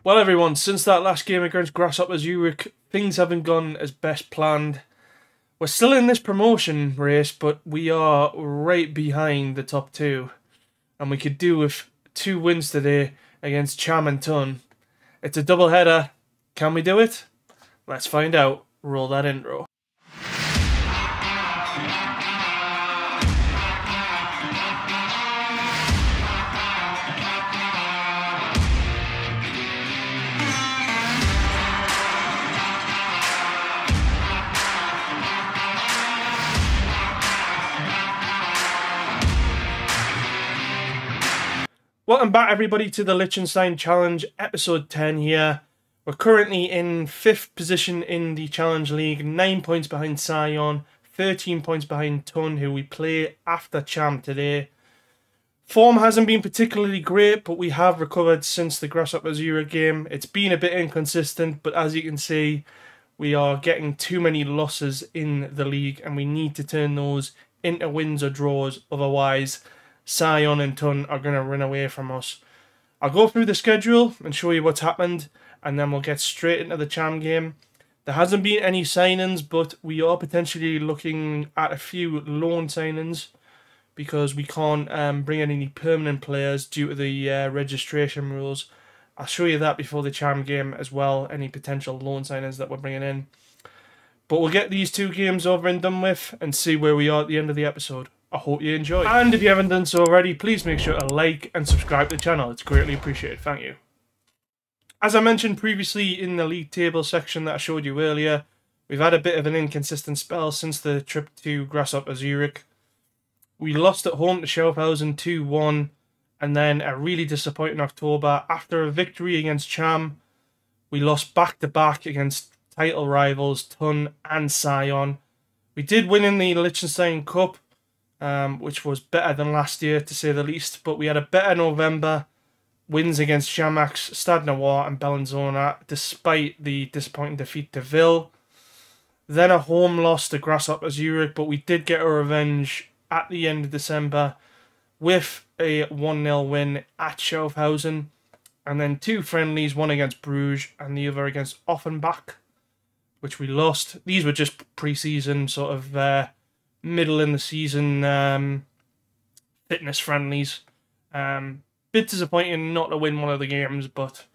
Well, everyone, since that last game against Grasshoppers Zurich, things haven't gone as best planned. We're still in this promotion race, but we are right behind the top two. And we could do with 2 wins today against Cham and Thun. It's a double header. Can we do it? Let's find out. Roll that intro. Welcome back, everybody, to the Liechtenstein Challenge, episode 10 here. We're currently in 5th position in the Challenge League, 9 points behind Sion, 13 points behind Thun, who we play after Cham today. Form hasn't been particularly great, but we have recovered since the Grasshoppers Zurich game. It's been a bit inconsistent, but as you can see, we are getting too many losses in the league, and we need to turn those into wins or draws, otherwise Sion and Thun are going to run away from us. I'll go through the schedule and show you what's happened, and then we'll get straight into the Cham game. There hasn't been any signings, but we are potentially looking at a few loan signings because we can't bring in any permanent players due to the registration rules. I'll show you that before the Cham game as well, any potential loan signings that we're bringing in. But we'll get these 2 games over and done with and see where we are at the end of the episode. I hope you enjoy. And if you haven't done so already, please make sure to like and subscribe to the channel. It's greatly appreciated. Thank you. As I mentioned previously in the league table section that I showed you earlier, we've had a bit of an inconsistent spell since the trip to Grasshoppers Zurich. We lost at home to Schaffhausen 2-1, and then a really disappointing October. After a victory against Cham, we lost back-to-back against title rivals Thun and Sion. We did win in the Liechtenstein Cup, which was better than last year, to say the least. But we had a better November, wins against Jamax, Stade Noir and Bellinzona, despite the disappointing defeat to Ville. Then a home loss to Grasshoppers Zurich, but we did get a revenge at the end of December with a 1-0 win at Schaffhausen. And then 2 friendlies, one against Bruges and the other against Offenbach, which we lost. These were just pre-season sort of middle in the season fitness friendlies. Bit disappointing not to win one of the games, but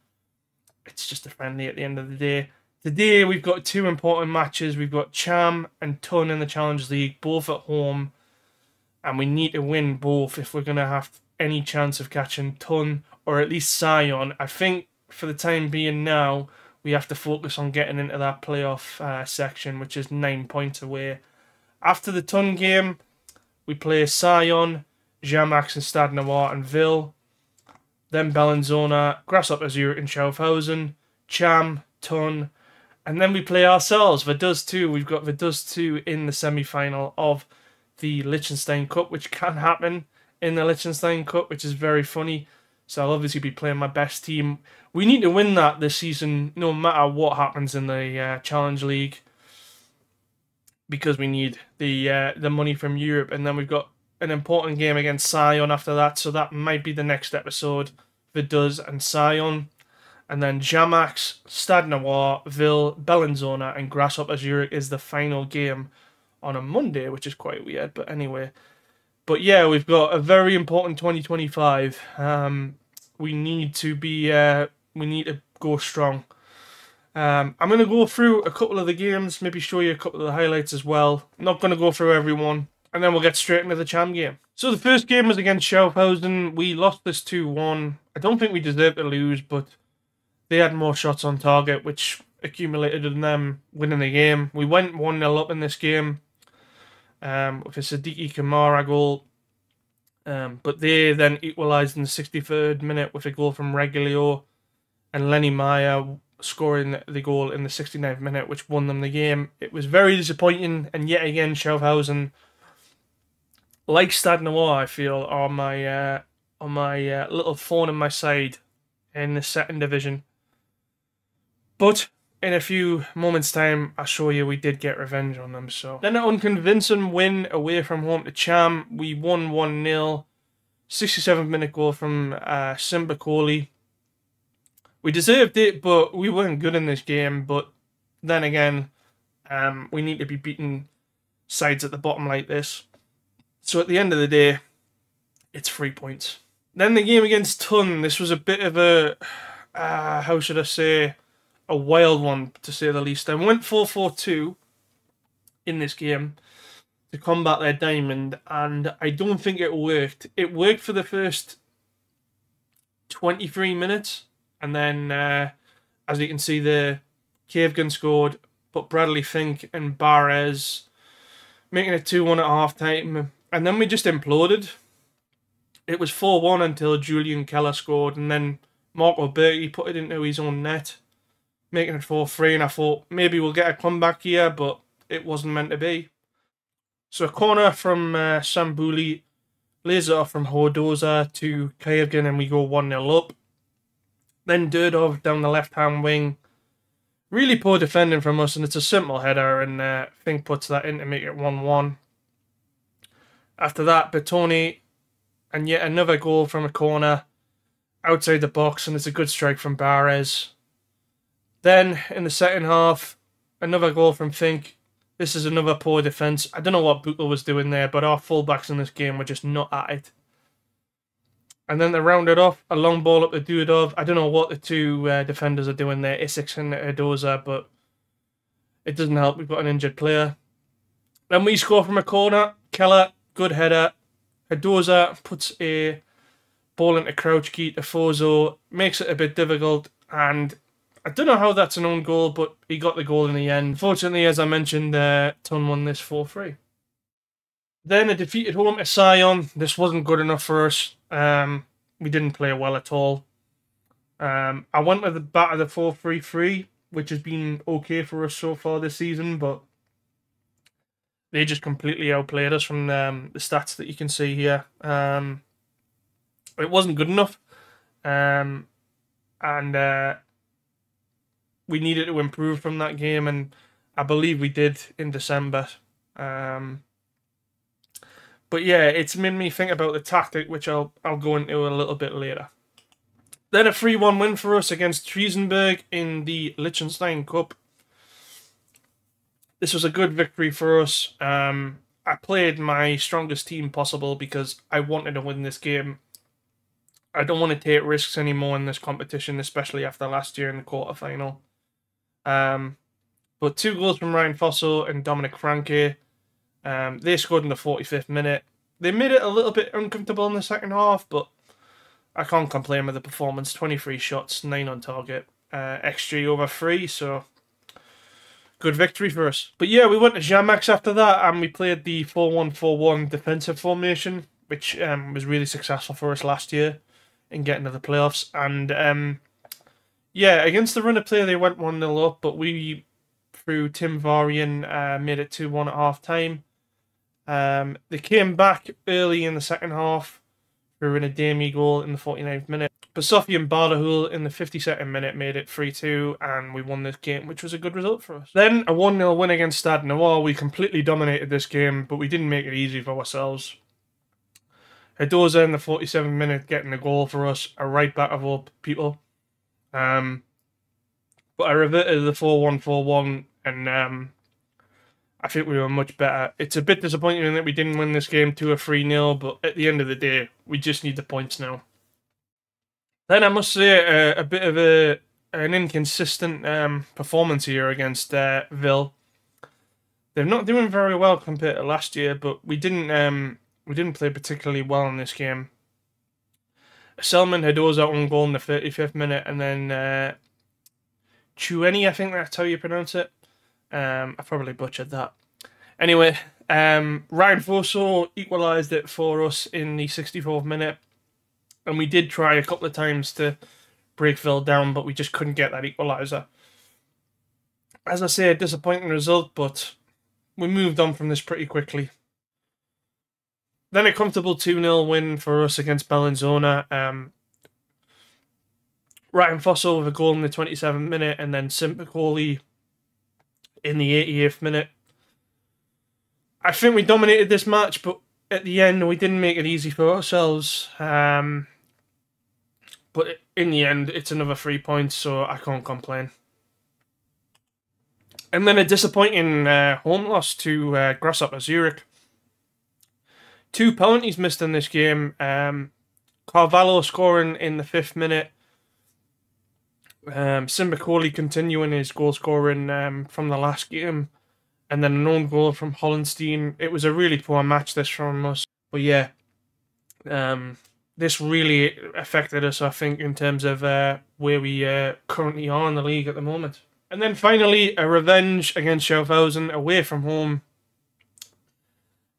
it's just a friendly at the end of the day. Today we've got 2 important matches. We've got Cham and Thun in the Challenge League, both at home, and we need to win both if we're going to have any chance of catching Thun or at least Sion. I think for the time being now we have to focus on getting into that playoff section, which is 9 points away. After the Thun game, we play Sion, Jamax and Stade Noir and Ville. Then Bellinzona, Grasshoppers Zurich and Schaffhausen, Cham, Thun. And then we play ourselves, Vaduz 2. We've got Vaduz 2 in the semi-final of the Liechtenstein Cup, which can happen in the Liechtenstein Cup, which is very funny. So I'll obviously be playing my best team. We need to win that this season, no matter what happens in the Challenge League, because we need the money from Europe. And then we've got an important game against Sion after that, so that might be the next episode, Vaduz and Sion. And then Jamax, Stade Noir, Ville, Bellinzona and Grasshoppers Zurich is the final game on a Monday, which is quite weird, but anyway. But yeah, we've got a very important 2025. We need to be, we need to go strong. I'm going to go through a couple of the games, maybe show you a couple of the highlights as well. I'm not going to go through everyone, and then we'll get straight into the Cham game. So the first game was against Schaffhausen. We lost this 2-1. I don't think we deserved to lose, but they had more shots on target, which accumulated in them winning the game. We went 1-0 up in this game with a Siddiqui Kamara goal. But they then equalised in the 63rd minute with a goal from Regalio, and Lenny Meyer scoring the goal in the 69th minute, which won them the game. It was very disappointing, and yet again, Schaffhausen, like Stade Noir, I feel, are my little thorn in my side in the 2nd division. But in a few moments' time, I'll show you we did get revenge on them. So then an unconvincing win away from home to Cham. We won 1-0. 67th minute goal from Simbakoli. We deserved it, but we weren't good in this game. But then again, we need to be beating sides at the bottom like this. So at the end of the day, it's 3 points. Then the game against Thun, this was a bit of a, how should I say, a wild one, to say the least. I went 4-4-2 in this game to combat their diamond, and I don't think it worked. It worked for the first 23 minutes, and then, as you can see, the Cave Gun scored, but Bradley Fink and Barres making it 2-1 at half-time, and then we just imploded. It was 4-1 until Julian Keller scored, and then Marco Berti put it into his own net, making it 4-3, and I thought maybe we'll get a comeback here, but it wasn't meant to be. So a corner from Sambouli, lays it off from Hordoza to Kayevgen, and we go 1-0 up. Then Durdov down the left-hand wing. Really poor defending from us, and it's a simple header, and Fink puts that in to make it 1-1. After that, Bertoni, and yet another goal from a corner outside the box, and it's a good strike from Barres. Then, in the second half, another goal from Fink. This is another poor defence. I don't know what Buchel was doing there, but our fullbacks in this game were just not at it. And then they rounded off, a long ball up to Durdov. I don't know what the two defenders are doing there, Isaacs and Hordoza, but it doesn't help. We've got an injured player. Then we score from a corner. Keller, good header. Hordoza puts a ball into crouch key to Fozo, makes it a bit difficult, and I don't know how that's an own goal, but he got the goal in the end. Fortunately, as I mentioned, Thun won this 4-3. Then a defeat at home to Sion. This wasn't good enough for us. We didn't play well at all. I went with the bat of the 4-3-3, which has been okay for us so far this season, but they just completely outplayed us from the stats that you can see here. It wasn't good enough. And we needed to improve from that game, and I believe we did in December. But yeah, it's made me think about the tactic, which I'll go into a little bit later. Then a 3-1 win for us against Triesenberg in the Liechtenstein Cup. This was a good victory for us. I played my strongest team possible because I wanted to win this game. I don't want to take risks anymore in this competition, especially after last year in the quarterfinal. But 2 goals from Ryan Fosso and Dominic Franke. They scored in the 45th minute. They made it a little bit uncomfortable in the second half, but I can't complain with the performance. 23 shots, 9 on target, XG over 3, so good victory for us. But yeah, we went to Jamax after that, and we played the 4-1-4-1 defensive formation, which was really successful for us last year in getting to the playoffs. And yeah, against the run of play, they went 1-0 up, but we, through Tim Varian, made it 2-1 at half-time. They came back early in the second half through an Ademi goal in the 49th minute. But Sophie and Bardahul in the 52nd minute made it 3-2, and we won this game, which was a good result for us. Then a 1-0 win against Stade Noir. We completely dominated this game, but we didn't make it easy for ourselves. Hordoza in the 47th minute getting a goal for us, a right back of all people. But I reverted to the 4-1-4-1, and I think we were much better. It's a bit disappointing that we didn't win this game 2 or 3-0, but at the end of the day, we just need the points now. Then I must say a bit of an inconsistent performance here against Ville. They're not doing very well compared to last year, but we didn't play particularly well in this game. Selman Hordoza own goal in the 35th minute, and then Chueni, I think that's how you pronounce it. I probably butchered that. Anyway, Ryan Fosso equalised it for us in the 64th minute, and we did try a couple of times to break Ville down, but we just couldn't get that equaliser. As I say, a disappointing result, but we moved on from this pretty quickly. Then a comfortable 2-0 win for us against Bellinzona. Ryan Fosso with a goal in the 27th minute, and then Simpicoli in the 88th minute. I think we dominated this match, but at the end we didn't make it easy for ourselves. But in the end, it's another 3 points, so I can't complain. And then a disappointing home loss to Grasshopper Zurich. 2 penalties missed in this game. Carvalho scoring in the 5th minute. Simbakoli continuing his goal scoring from the last game. And then an own goal from Hollenstein. It was a really poor match, this, from us. But yeah, this really affected us, I think, in terms of where we currently are in the league at the moment. And then finally, a revenge against Schaffhausen away from home.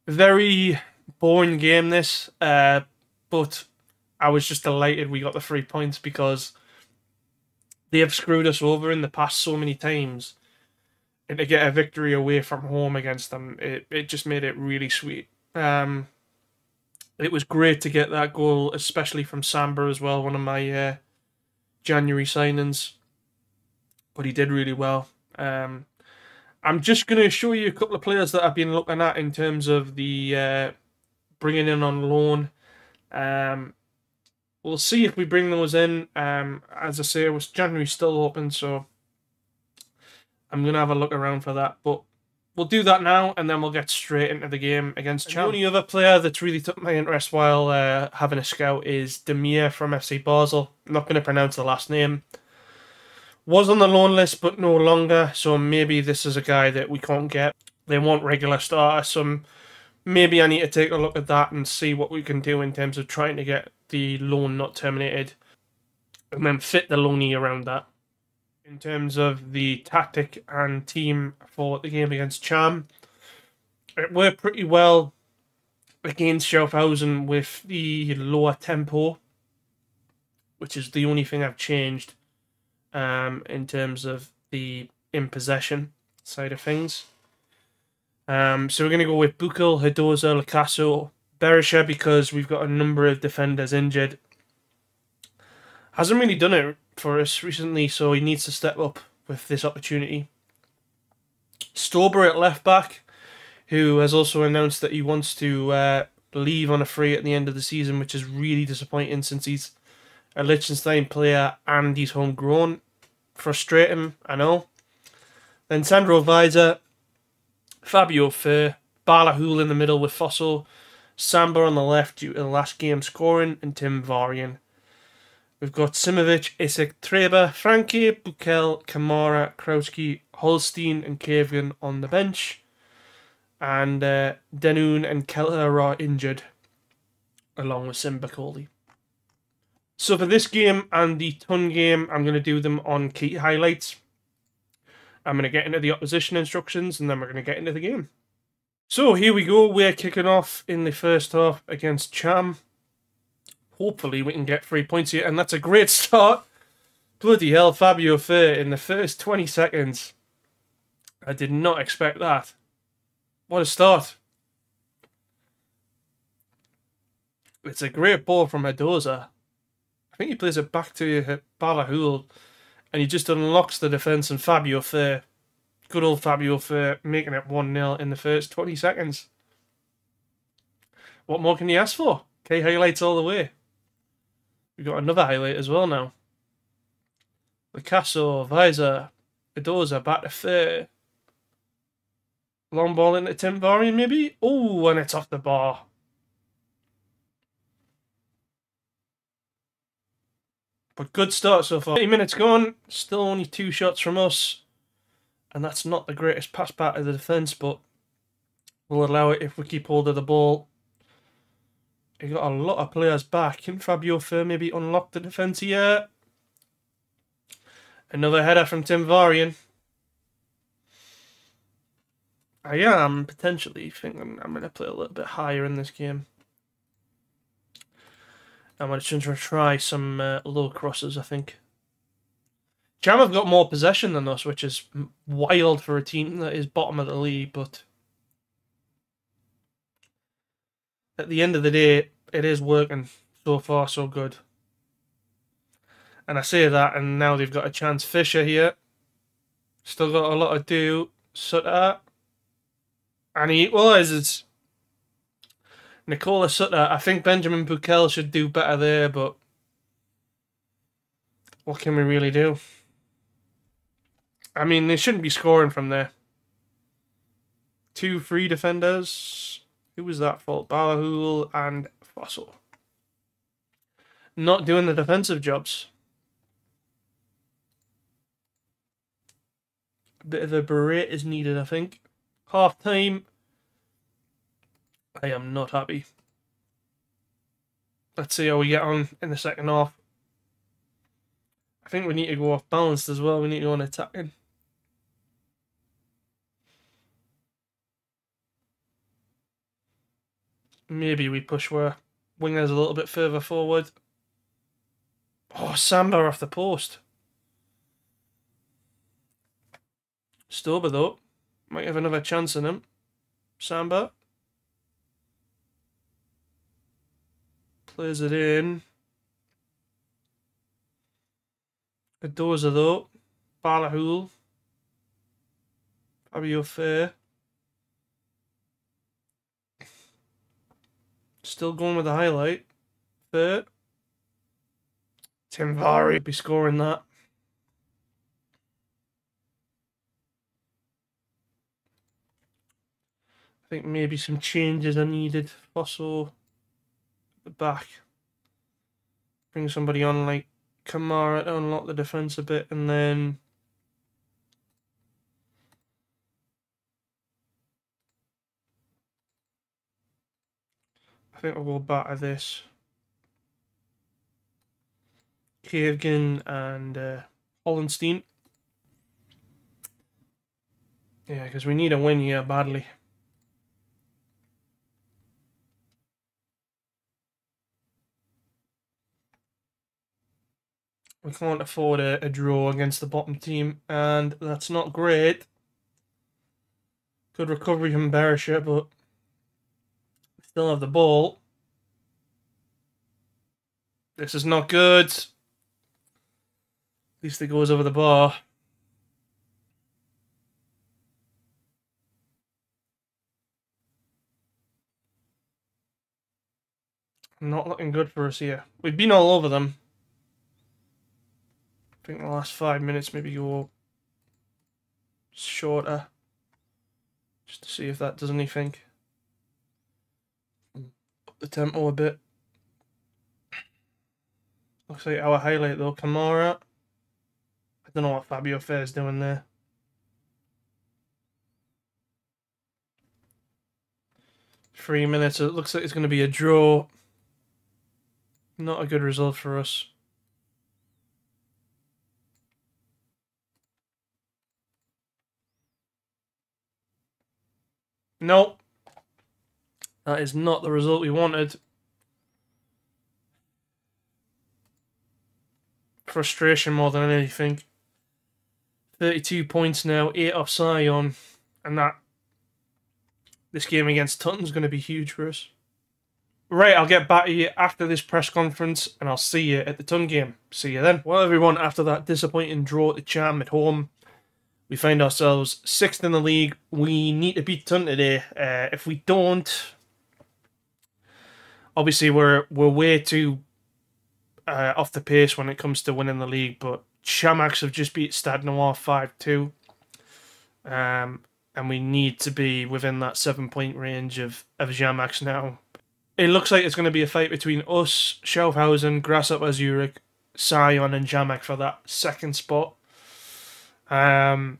Very boring game, this. But I was just delighted we got the 3 points because they have screwed us over in the past so many times. And to get a victory away from home against them, it just made it really sweet. It was great to get that goal, especially from Samba as well, one of my January signings. But he did really well. I'm just going to show you a couple of players that I've been looking at in terms of the bringing in on loan. We'll see if we bring those in. As I say, January's still open, so I'm going to have a look around for that. But we'll do that now, and then we'll get straight into the game against Cham. The only other player that's really took my interest while having a scout is Demir from FC Basel. I'm not going to pronounce the last name. Was on the loan list, but no longer, so maybe this is a guy that we can't get. They want regular starter, so maybe I need to take a look at that and see what we can do in terms of trying to get the loan not terminated, and then fit the loanee around that. In terms of the tactic and team for the game against Cham, it worked pretty well against Schaffhausen with the lower tempo, which is the only thing I've changed in terms of the in possession side of things. So we're going to go with Buchel, Hiddoza, Lacasso, Berisha, because we've got a number of defenders injured. Hasn't really done it for us recently, so he needs to step up with this opportunity. Stober at left back, who has also announced that he wants to leave on a free at the end of the season, which is really disappointing since he's a Liechtenstein player and he's homegrown. Frustrating, I know. Then Sandro Weiser, Fabio Fer, Balahul in the middle with Fosso, Samba on the left due to the last game scoring, and Tim Varian. We've got Simovic, Isaac Treba, Frankie, Buchel, Kamara, Krauski, Holstein and Kavian on the bench. And Denun and Keller are injured, along with Simbakoli. So for this game and the Thun game, I'm going to do them on key highlights. I'm going to get into the opposition instructions, and then we're going to get into the game. So here we go. We're kicking off in the first half against Cham. Hopefully we can get 3 points here, and that's a great start. Bloody hell, Fabio Fer in the first 20 seconds. I did not expect that. What a start. It's a great ball from Hiddoza. I think he plays it back to Balahul, and he just unlocks the defence, and Fabio Fer, good old Fabio Fer, making it 1-0 in the first 20 seconds. What more can you ask for? K highlights all the way. We've got another highlight as well now. Picasso, Weiser, Hiddoza, back to Fer. Long ball into Tim Varian maybe? Oh, and it's off the bar. But good start so far. 30 minutes gone, still only 2 shots from us. And that's not the greatest pass back to the defence, but we'll allow it if we keep hold of the ball. We got a lot of players back. Can Fabio Fer maybe unlock the defence here? Another header from Tim Varian. I am potentially thinking I'm going to play a little bit higher in this game. I'm going to try some low crosses, I think. Cham have got more possession than us, which is wild for a team that is bottom of the league, but at the end of the day, it is working. So far, so good. And I say that, and now they've got a chance. Fisher here. Still got a lot to do. Sutter. And he equalises. Nicola Sutter. I think Benjamin Buchel should do better there, but what can we really do? I mean, they shouldn't be scoring from there. 2 free defenders. Who was that for? Balahul and Fossil. Not doing the defensive jobs. A bit of a berate is needed, I think. Half time. I am not happy. Let's see how we get on in the second half. I think we need to go off balanced as well. We need to go on attacking. Maybe we push our wingers a little bit further forward. Oh, Samba off the post. Stober, though, might have another chance in him. Samba. Plays it in. Adoza, though. Balahul. Fabio Fair. Still going with the highlight. Fair. Tim Vary will be scoring that. I think maybe some changes are needed. Fossil at the back. Bring somebody on like Kamara to unlock the defence a bit, and then I think I'll go back to this. Kavgan and Hollenstein. Yeah, because we need a win here badly. We can't afford a draw against the bottom team, and that's not great. Good recovery from Berisha, but we still have the ball. This is not good. At least it goes over the bar. Not looking good for us here. We've been all over them. I think the last 5 minutes maybe go shorter. Just to see if that does anything. Up the tempo a bit. Looks like our highlight though, Kamara. I don't know what Fabio Fair's doing there. Three minutes, it looks like it's going to be a draw. Not a good result for us. No. That is not the result we wanted. Frustration more than anything. 32 points now, 8 off Sion, and this game against Thun's going to be huge for us. Right, I'll get back to you after this press conference, and I'll see you at the Thun game. See you then. Well, everyone, after that disappointing draw to Cham at home, we find ourselves 6th in the league. We need to beat Thun today. If we don't, obviously we're way too off the pace when it comes to winning the league, but Chamax have just beat Stade Noir 5-2. And we need to be within that 7-point range of Chamax now. It looks like it's going to be a fight between us, Schaufhausen, Grasshopper Zurich, Sion and Chamax for that second spot. But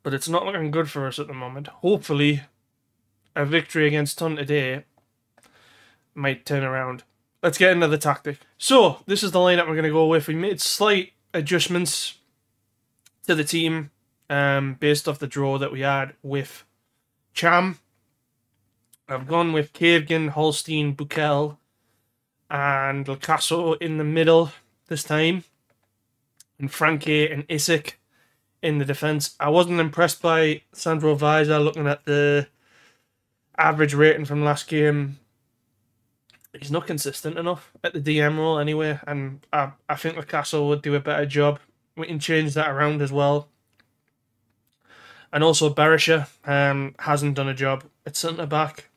it's not looking good for us at the moment. Hopefully, a victory against Thun today might turn around. Let's get into the tactic. So, this is the lineup we're going to go with. We made slight adjustments to the team based off the draw that we had with Cham. I've gone with Kavgan, Holstein, Bukel, and Lacasso in the middle this time. And Franke and Isaac in the defence. I wasn't impressed by Sandro Weiser looking at the average rating from last game. He's not consistent enough at the DM role anyway, and I think Lacasso would do a better job. We can change that around as well. And also Berisha hasn't done a job at centre-back.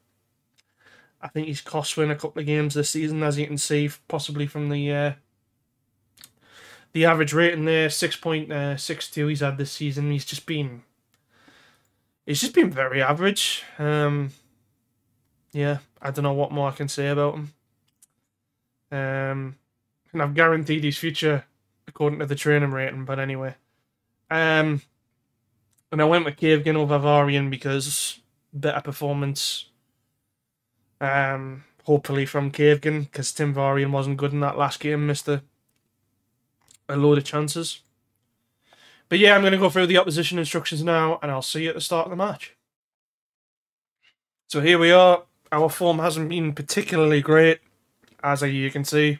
I think he's cost win a couple of games this season, as you can see, possibly from the the average rating there, 6.62 he's had this season. He's just been very average. Yeah, I don't know what more I can say about him. And I've guaranteed his future according to the training rating, but anyway. And I went with Kevgin over Varian because better performance. Hopefully from Kevgin, because Tim Varian wasn't good in that last game, missed a load of chances. But yeah, I'm going to go through the opposition instructions now, and I'll see you at the start of the match. So here we are. Our form hasn't been particularly great, as you can see.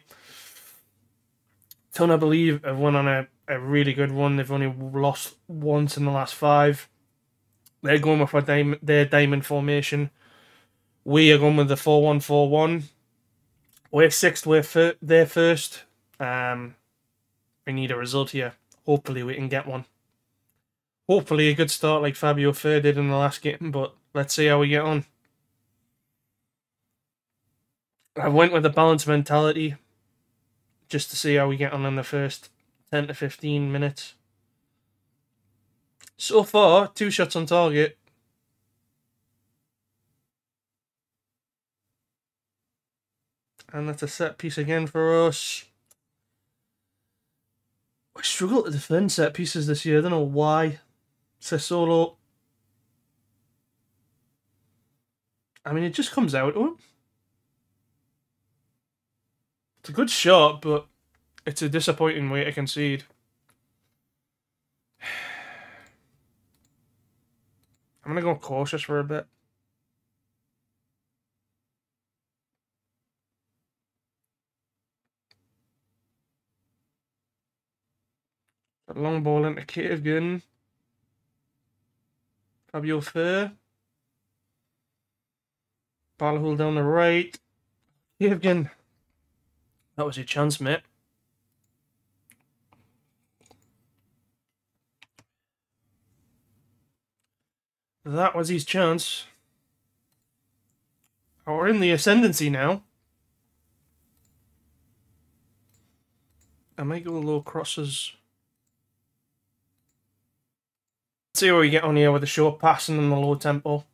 Thun, I believe, have went on a really good run. They've only lost once in the last 5. They're going with their diamond formation. We are going with the 4-1-4-1. We're 6th, they're 1st. We need a result here. Hopefully we can get one. Hopefully a good start like Fabio Fer did in the last game, but let's see how we get on. I went with a balanced mentality just to see how we get on in the first 10 to 15 minutes. So far, 2 shots on target. And that's a set piece again for us. I struggle to defend set pieces this year. I don't know why. Sessolo. I mean, it just comes out to him. It's a good shot, but it's a disappointing way to concede. I'm going to go cautious for a bit. A long ball into Kevgin. Fabio Fer. Balahul down the right. Kevgin. That was your chance, mate. That was his chance. Oh, we're in the ascendancy now. I might go low crosses. Let's see where we get on here with the short passing and the low tempo.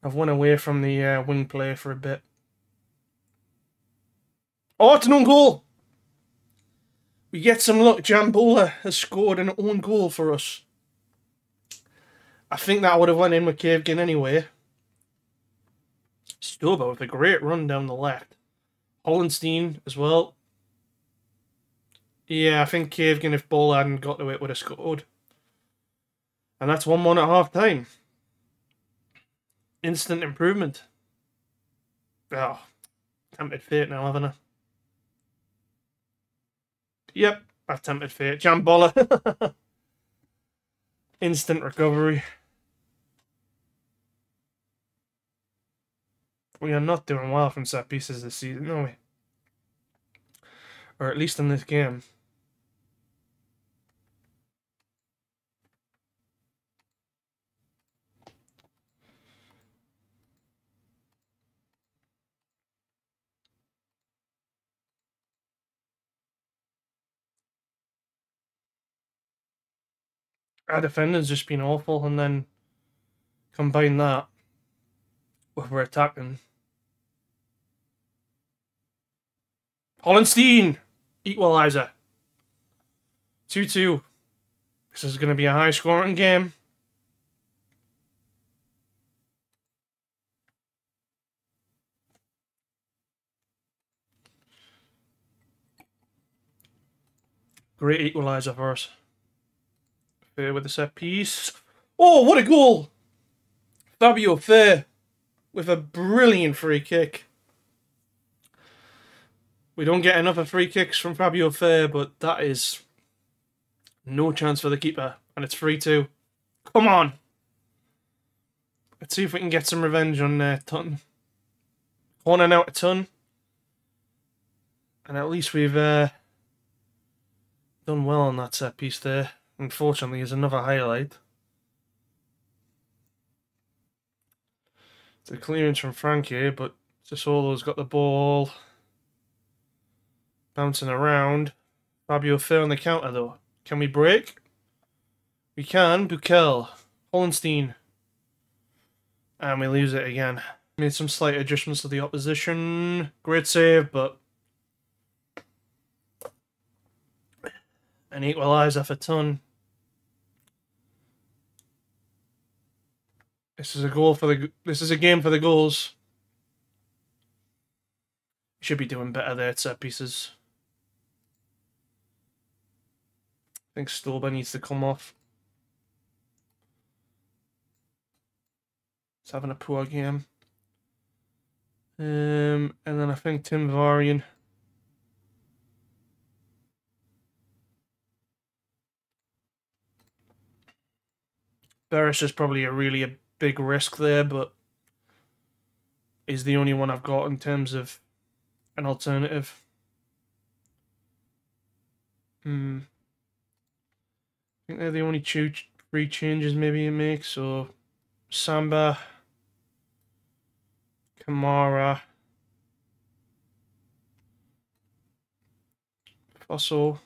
I've went away from the wing play for a bit. Oh, it's an own goal! We get some luck. Jambola has scored an own goal for us. I think that would have went in with Kevgin anyway. Stoba with a great run down the left. Hollenstein as well. Yeah, I think Kevgin, if ball hadn't got to it, would have scored. And that's 1-1 at half time. Instant improvement. Oh, tempted fate now, haven't I? Yep, I've tempted fate. Jambola. Instant recovery. We are not doing well from set pieces this season, are we? Or at least in this game. Our defending's just been awful, and then combine that with our attacking. Hollenstein! Equaliser. 2-2. This is going to be a high-scoring game. Great equaliser for us. Fair with the set piece. Oh, what a goal! Fabio Fer with a brilliant free kick. We don't get enough of free kicks from Fabio Fer, but that is no chance for the keeper. And it's 3-2. Come on! Let's see if we can get some revenge on Thun. Corner now to Thun. And at least we've done well on that set piece there. Unfortunately, is another highlight. It's a clearance from Frankie, but Sissolo's got the ball. Bouncing around. Fabio fair on the counter, though. Can we break? We can. Bukel. Hollenstein. And we lose it again. Made some slight adjustments to the opposition. Great save, but an equaliser for Thun. This is a goal for the. This is a game for the goals. Should be doing better there at set pieces. I think Stober needs to come off. He's having a poor game. And then I think Tim Varian. Beres is probably a big risk there, but is the only one I've got in terms of an alternative. I think they're the only three changes maybe he makes. So Samba, Kamara, Fossil.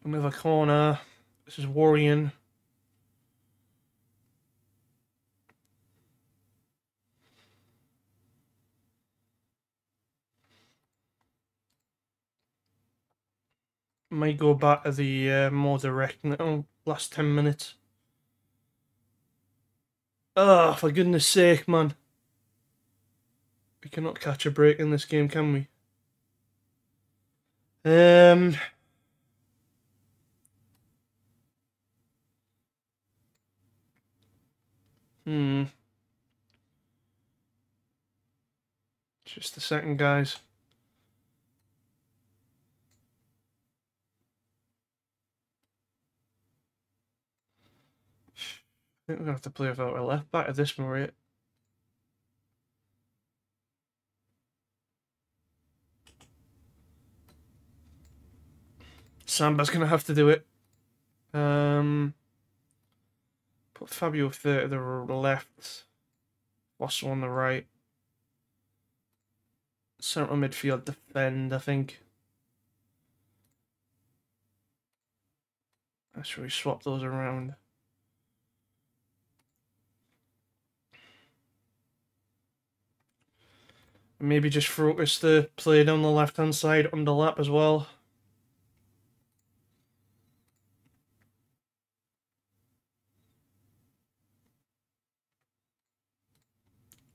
Another corner. This is Warrior. Might go back to the more direct now. Last 10 minutes. Oh, for goodness sake, man. We cannot catch a break in this game, can we? Just a second, guys. I think we're going to have to play without a left back at this rate. Samba's going to have to do it. Put Fabio there to the left. Wassel on the right. Central midfield defend, I think. Should we swap those around? Maybe just focus the play down the left-hand side, underlap as well.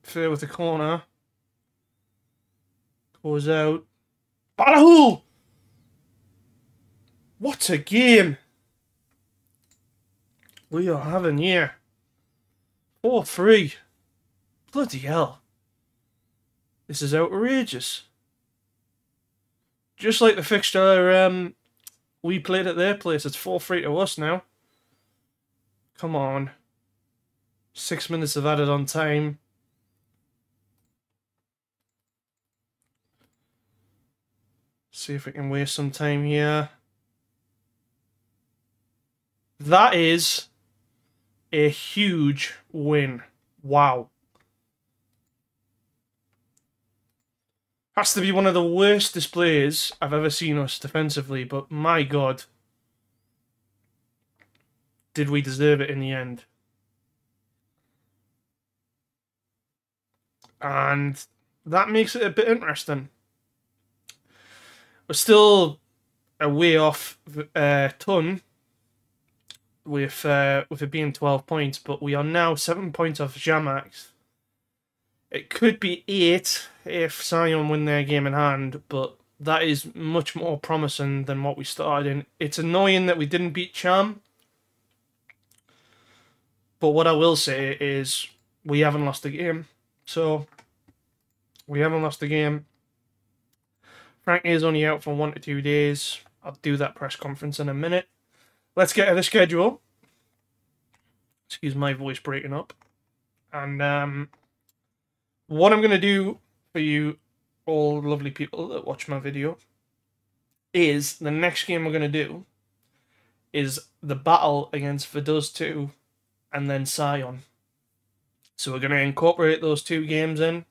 Fair with the corner. Goes out. Balahul! What a game we are having here. 4-3. Bloody hell. This is outrageous. Just like the fixture we played at their place, it's 4-3 to us now. Come on. 6 minutes of added on time. See if we can waste some time here. That is a huge win. Wow. Has to be one of the worst displays I've ever seen us defensively, but my God, did we deserve it in the end? And that makes it a bit interesting. We're still a way off Thun with it being 12 points, but we are now 7 points off Jamax. It could be 8 if Sion win their game in hand, but that is much more promising than what we started in. It's annoying that we didn't beat Cham, but what I will say is we haven't lost a game. So, we haven't lost a game. Frankie is only out for 1 to 2 days. I'll do that press conference in a minute. Let's get to the schedule. Excuse my voice breaking up. And what I'm going to do for you, all lovely people that watch my video, is the next game we're going to do is the battle against Vaduz 2 and then Sion. So we're going to incorporate those 2 games in.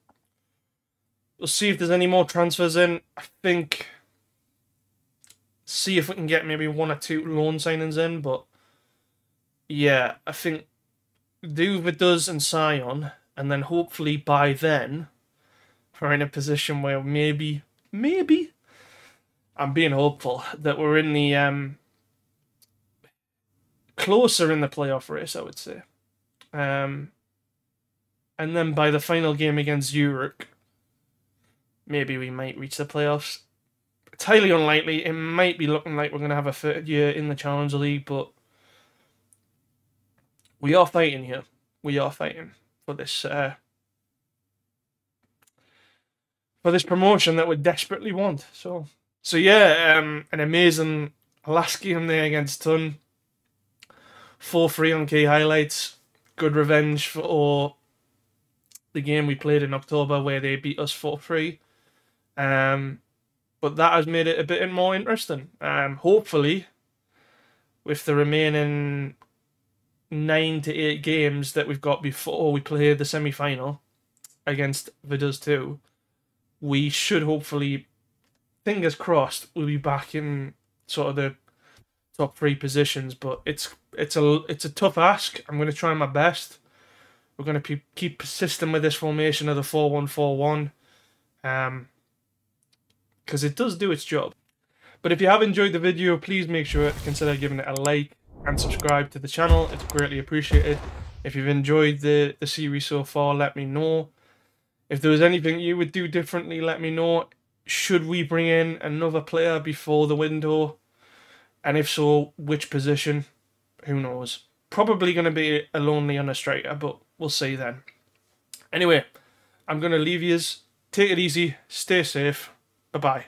We'll see if there's any more transfers in. I think... See if we can get maybe 1 or 2 loan signings in, but... Yeah, I think... Do Vaduz and Sion, and then hopefully by then, we're in a position where maybe, I'm being hopeful, that we're in the... closer in the playoff race, I would say. And then by the final game against Zurich, maybe we might reach the playoffs. It's highly unlikely. It might be looking like we're going to have a 3rd year in the Challenge League, but we are fighting here. We are fighting for this promotion that we desperately want. So yeah, an amazing last game there against Thun. 4-3 on key highlights. Good revenge for the game we played in October where they beat us 4-3. But that has made it a bit more interesting. Hopefully, with the remaining 9 to 8 games that we've got before we play the semi-final against Vaduz 2, we should hopefully, fingers crossed, we'll be back in sort of the top 3 positions. But it's a tough ask. I'm going to try my best. We're going to keep persisting with this formation of the 4-1-4-1. Because it does do its job. But if you have enjoyed the video, please make sure to consider giving it a like and subscribe to the channel. It's greatly appreciated. If you've enjoyed the series so far, let me know. If there was anything you would do differently, let me know. Should we bring in another player before the window? And if so, which position? Who knows? Probably going to be a lonely on a striker, but we'll see then. Anyway, I'm going to leave yous. Take it easy. Stay safe. Bye-bye.